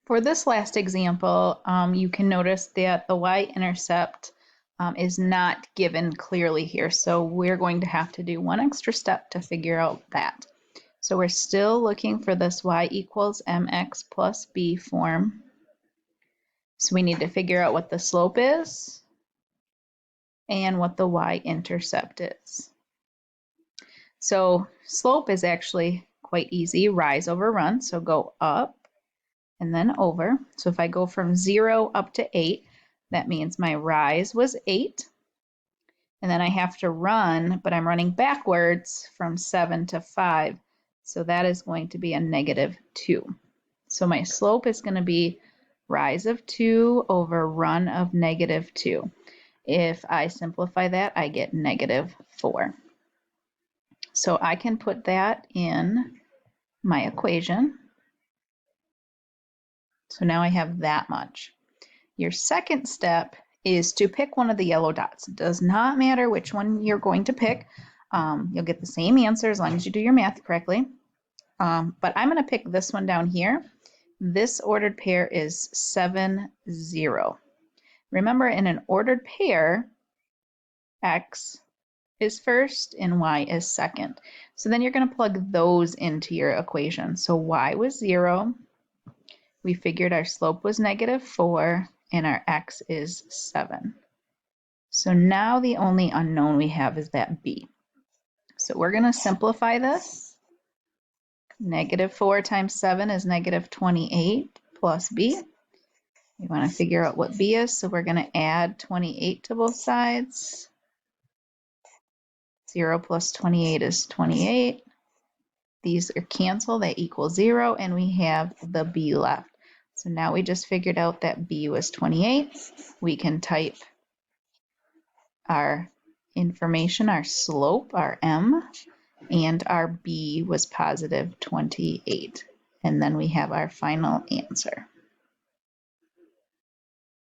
For this last example, you can notice that the y-intercept is not given clearly here. So we're going to have to do one extra step to figure out that. So we're still looking for this y equals mx plus b form. So we need to figure out what the slope is and what the y-intercept is. So slope is actually quite easy, rise over run. So go up and then over. So if I go from 0 up to 8, that means my rise was 8. And then I have to run, but I'm running backwards from 7 to 5. So that is going to be a -2. So my slope is going to be rise of 2 over run of -2. If I simplify that, I get -4. So I can put that in my equation. So now I have that much. Your second step is to pick one of the yellow dots. It does not matter which one you're going to pick. You'll get the same answer as long as you do your math correctly. But I'm going to pick this one down here. This ordered pair is 7, 0. Remember, in an ordered pair, x is first and y is second. So then you're going to plug those into your equation. So y was 0. We figured our slope was -4 and our x is 7. So now the only unknown we have is that b. So we're going to simplify this. -4 times 7 is -28 plus b. We want to figure out what b is, so we're going to add 28 to both sides. 0 plus 28 is 28. These are canceled, they equal 0, and we have the b left. So now we just figured out that b was 28. We can type our information, our slope, our m, and our b was +28. And then we have our final answer.